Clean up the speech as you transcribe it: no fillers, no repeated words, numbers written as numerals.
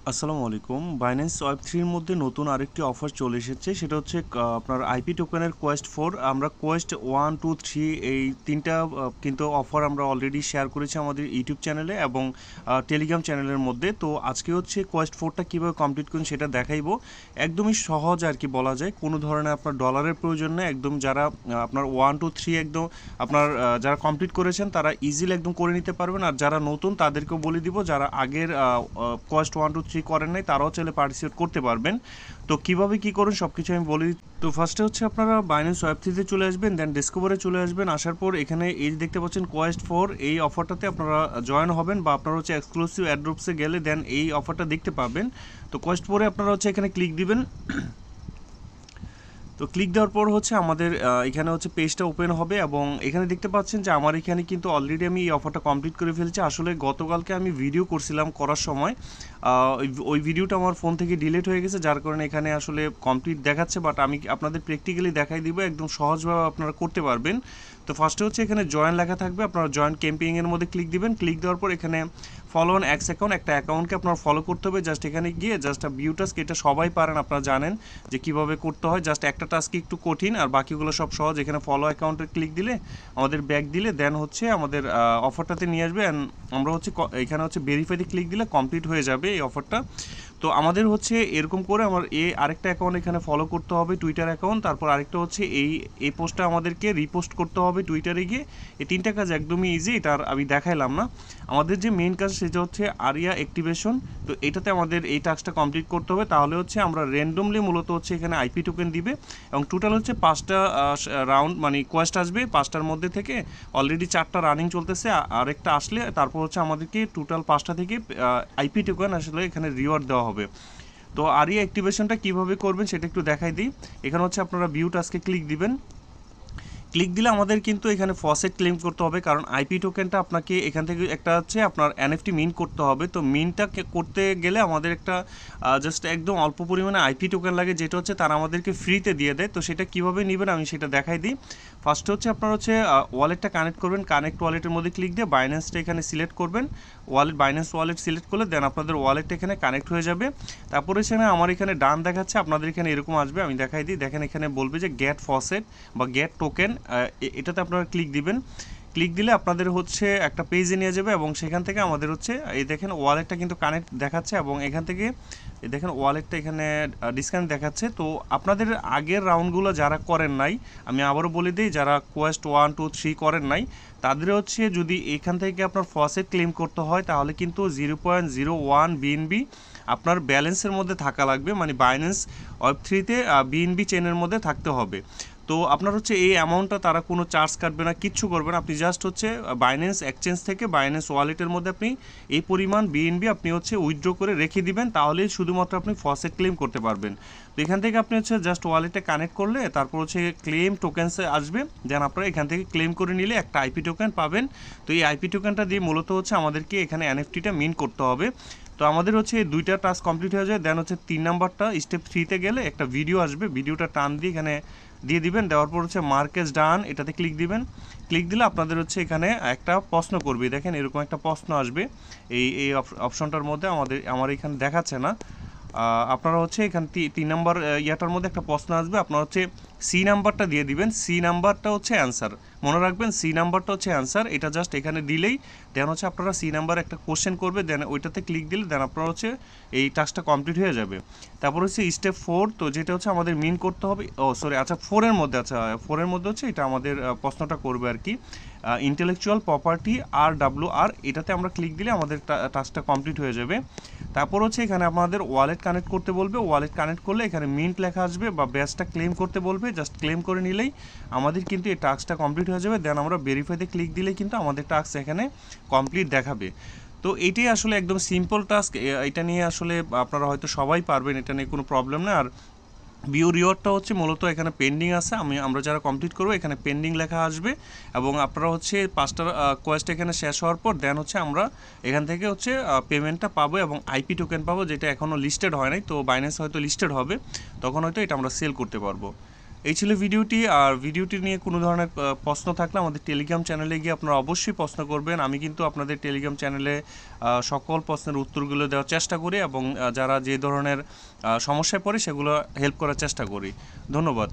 আসসালামু আলাইকুম। Binance web 3 এর মধ্যে নতুন আরেকটি অফার চলে এসেছে। সেটা হচ্ছে আপনার আইপি টোকেনের কোয়েস্ট 4। আমরা কোয়েস্ট 1, 2, 3 এই 3টা কিন্তু অফার আমরা অলরেডি শেয়ার করেছি আমাদের ইউটিউব চ্যানেলে এবং টেলিগ্রাম চ্যানেলের মধ্যে। তো আজকে হচ্ছে কোয়েস্ট 4টা কীভাবে কমপ্লিট করুন সেটা দেখাইবো। একদমই সহজ আর কি বলা যায়। কোনো ধরনের আপনার ডলারের প্রয়োজন নেই। একদম যারা আপনার 1, 2, 3 একদম আপনার যারা কমপ্লিট করেছেন তারা ইজিলি একদম করে নিতে পারবেন। আর যারা নতুন তাদেরকেও বলে দিব, যারা আগের কোয়েস্ট 1, 2, 3 করেন নাই তারাও চাইলে পার্টিসিপেট করতে পারবেন। তো কিভাবে কি করুন সব কিছু আমি বলে দিচ্ছি। তো ফার্স্টে হচ্ছে আপনারা বাইন্যান্স ওয়েব 3-তে চলে আসবেন, দেন ডিসকভারে চলে আসবেন। আসার পর এখানে এই যে দেখতে পাচ্ছেন কোয়েস্ট 4, এই অফারটাতে আপনারা জয়েন হবেন বা আপনারা হচ্ছে এক্সক্লুসিভ অ্যাড্রপসে গেলে দেন এই অফারটা দেখতে পাবেন। তো কোয়েস্ট 4-এ আপনারা হচ্ছে এখানে ক্লিক দিবেন। তো ক্লিক দেওয়ার পর হচ্ছে আমাদের এখানে হচ্ছে পেজটা ওপেন হবে এবং এখানে দেখতে পাচ্ছেন যে আমার এখানে কিন্তু অলরেডি আমি এই অফারটা কমপ্লিট করে ফেলছি। আসলে গতকালকে আমি ভিডিও করছিলাম, করার সময় ওই ভিডিওটা আমার ফোন থেকে ডিলিট হয়ে গেছে, যার কারণে এখানে আসলে কমপ্লিট দেখাচ্ছে। বাট আমি আপনাদের প্র্যাকটিক্যালি দেখাই দিব, একদম সহজভাবে আপনারা করতে পারবেন। তো ফার্স্টে হচ্ছে এখানে জয়েন লেখা থাকবে, আপনারা জয়েন ক্যাম্পেইনের মধ্যে ক্লিক দিবেন। ক্লিক দেওয়ার পর এখানে ফলো অন এক্স অ্যাকাউন্ট, একটা অ্যাকাউন্টকে আপনার ফলো করতে হবে। জাস্ট এখানে গিয়ে জাস্ট ভিউ টাস্ক, এটা সবাই পারেন, আপনারা জানেন যে কীভাবে করতে হয়। জাস্ট একটা টাস্ক একটু কঠিন আর বাকিগুলো সব সহজ। এখানে ফলো অ্যাকাউন্টে ক্লিক দিলে আমাদের ব্যাক দিলে দেন হচ্ছে আমাদের অফারটাতে নিয়ে আসবে। অ্যান্ড আমরা হচ্ছে এখানে হচ্ছে ভেরিফাইতে ক্লিক দিলে কমপ্লিট হয়ে যাবে এই অফারটা। তো আমাদের হচ্ছে এরকম করে আমার আরেকটা অ্যাকাউন্ট এখানে ফলো করতে হবে, টুইটার অ্যাকাউন্ট। তারপর আরেকটা হচ্ছে এই পোস্টটা আমাদেরকে রিপোস্ট করতে হবে টুইটারে গিয়ে। এই 3টা কাজ একদমই ইজি, এটা আর আমি দেখাইলাম না। আমাদের যে মেইন কাজ সেটা হচ্ছে আরিয়া অ্যাক্টিভেশন। তো এটাতে আমাদের এই টাস্কটা কমপ্লিট করতে হবে, তাহলে হচ্ছে আমরা র্যান্ডমলি মূলত হচ্ছে এখানে আইপি টোকেন দিবে এবং টোটাল হচ্ছে 5টা রাউন্ড মানে কোয়েস্ট আসবে। 5টার মধ্যে থেকে অলরেডি 4টা রানিং চলতেছে, আরেকটা আসলে তারপর হচ্ছে আমাদেরকে টোটাল 5টা থেকে আইপি টোকেন আসলে এখানে রিওয়ার্ড দেওয়া হবে। তো আরিয়া অ্যাক্টিভেশনটা কীভাবে করবেন সেটা একটু দেখাই দিই। এখানে হচ্ছে আপনারা ভিউ টাস্কে ক্লিক দিবেন। ক্লিক দিলে আমাদের কিন্তু এখানে ফসেট ক্লেম করতে হবে, কারণ আইপি টোকেনটা আপনাকে এখান থেকে একটা হচ্ছে আপনার এনএফটি মিন করতে হবে। তো মিনটা করতে গেলে আমাদের একটা জাস্ট একদম অল্প পরিমাণে আইপি টোকেন লাগে, যেটা হচ্ছে তারা আমাদেরকে ফ্রিতে দিয়ে দেয়। তো সেটা কীভাবে নেবেন আমি সেটা দেখাই দিই। ফার্স্টে হচ্ছে আপনার হচ্ছে ওয়ালেটটা কানেক্ট করবেন। কানেক্ট ওয়ালেটের মধ্যে ক্লিক দিয়ে বাইন্যান্সটা এখানে সিলেক্ট করবেন। বাইন্যান্স ওয়ালেট সিলেক্ট করলে দেন আপনাদের ওয়ালেটটা এখানে কানেক্ট হয়ে যাবে। তারপরে সেখানে আমার এখানে ডান দেখাচ্ছে, আপনাদের এখানে এরকম আসবে, আমি দেখাই দিই। দেখেন এখানে বলবে যে গেট ফসেট বা গেট টোকেন, এটাতে আপনারা ক্লিক দিবেন। ক্লিক দিলে আপনাদের হচ্ছে একটা পেজে নিয়ে যাবে এবং সেখান থেকে আমাদের হচ্ছে এই দেখেন ওয়ালেটটা কিন্তু কানেক্ট দেখাচ্ছে এবং এখান থেকে এই দেখেন ওয়ালেটটা এখানে ডিসকানেক্ট দেখাচ্ছে। তো আপনাদের আগের রাউন্ডগুলো যারা করেন নাই, আমি আবারও বলে দিই, যারা কোয়েস্ট 1, 2, 3 করেন নাই তাদের হচ্ছে যদি এখান থেকে আপনার ফসেট ক্লেম করতে হয় তাহলে কিন্তু 0.01 বিএনবি আপনার ব্যালেন্সের মধ্যে থাকা লাগবে, মানে বাইন্যান্স ওয়েব 3-তে বিএনবি চেনের মধ্যে থাকতে হবে। তো আপনার হচ্ছে এই অ্যামাউন্টটা তারা কোনো চার্জ কাটবে না, কিচ্ছু করবে না। আপনি জাস্ট হচ্ছে বাইন্যান্স এক্সচেঞ্জ থেকে বাইন্যান্স ওয়ালেটের মধ্যে আপনি এই পরিমাণ বিএনবি আপনি হচ্ছে উইথড্র করে রেখে দিবেন, তাহলেই শুধুমাত্র আপনি ফসেট ক্লেম করতে পারবেন। তো এখান থেকে আপনি হচ্ছে জাস্ট ওয়ালেটে কানেক্ট করলে তারপর হচ্ছে ক্লেম টোকেন্সে আসবে, দেন আপনারা এখান থেকে ক্লেম করে নিলে একটা আইপি টোকেন পাবেন। তো এই আইপি টোকেনটা দিয়ে মূলত হচ্ছে আমাদেরকে এখানে এনএফটিটা মিন করতে হবে। তো আমাদের হচ্ছে এই 2টা টাস্ক কমপ্লিট হয়ে যায়। দেন হচ্ছে 3 নাম্বারটা স্টেপ 3-তে গেলে একটা ভিডিও আসবে, ভিডিওটা টান দিয়ে এখানে দিয়ে দিবেন। দেওয়ার পর হচ্ছে মার্কেস ডান, এটাতে ক্লিক দিবেন। ক্লিক দিলে আপনাদের হচ্ছে এখানে একটা প্রশ্ন করবে, দেখেন এরকম একটা প্রশ্ন আসবে। এই অপশনটার মধ্যে আমার এখানে দেখাচ্ছে না। আপনারা হচ্ছে এখান 3 নাম্বার ইয়াটার মধ্যে একটা প্রশ্ন আসবে, আপনারা হচ্ছে সি নাম্বারটা দিয়ে দিবেন। সি নাম্বারটা হচ্ছে অ্যান্সার, মনে রাখবেন সি নাম্বারটা হচ্ছে অ্যান্সার। এটা জাস্ট এখানে দিলেই দেন হচ্ছে আপনারা সি নাম্বার একটা কোশ্চেন করবে, দেন ওইটাতে ক্লিক দিলে দেন আপনারা হচ্ছে এই টাস্কটা কমপ্লিট হয়ে যাবে। তারপর হচ্ছে স্টেপ 4, তো যেটা হচ্ছে আমাদের মিন করতে হবে, আচ্ছা 4-এর মধ্যে, আচ্ছা 4-এর মধ্যে হচ্ছে এটা আমাদের প্রশ্নটা করবে আর কি, ইন্টেলেকচুয়াল প্রপার্টি আর এটাতে আমরা ক্লিক দিলে আমাদের টাস্কটা কমপ্লিট হয়ে যাবে। তারপর হচ্ছে এখানে আমাদের ওয়ালেট কানেক্ট করতে বলবে। ওয়ালেট কানেক্ট করলে এখানে মিন্ট লেখা আসবে বা ব্যাচটা ক্লেম করতে বলবে, জাস্ট ক্লেম করে নিলেই আমাদের কিন্তু এই টাস্কটা কমপ্লিট হয়ে যাবে। দেন আমরা ভেরিফাইতে ক্লিক দিলেই কিন্তু আমাদের টাস্ক এখানে কমপ্লিট দেখাবে। তো এটাই আসলে একদম সিম্পল টাস্ক, এটা নিয়ে আসলে আপনারা হয়তো সবাই পারবেন, এটা নিয়ে কোনো প্রবলেম না। আর ভিউ রিওয়ার্ডটা হচ্ছে মূলত এখানে পেন্ডিং আছে, আমরা যারা কমপ্লিট করবো এখানে পেন্ডিং লেখা আসবে এবং আপনারা হচ্ছে 5টা কোয়েস্ট এখানে শেষ হওয়ার পর দেন হচ্ছে আমরা এখান থেকে হচ্ছে পেমেন্টটা পাবো এবং আইপি টোকেন পাবো, যেটা এখনও লিস্টেড হয় নাই। তো বাইন্যান্স হয়তো লিস্টেড হবে, তখন হয়তো এটা আমরা সেল করতে পারবো। এই ছিল ভিডিওটি। আর ভিডিওটি নিয়ে কোনো ধরনের প্রশ্ন থাকলে আমাদের টেলিগ্রাম চ্যানেলে গিয়ে আপনারা অবশ্যই প্রশ্ন করবেন। আমি কিন্তু আপনাদের টেলিগ্রাম চ্যানেলে সকল প্রশ্নের উত্তরগুলো দেওয়ার চেষ্টা করি এবং যারা যে ধরনের সমস্যায় পড়ে সেগুলো হেল্প করার চেষ্টা করি। ধন্যবাদ।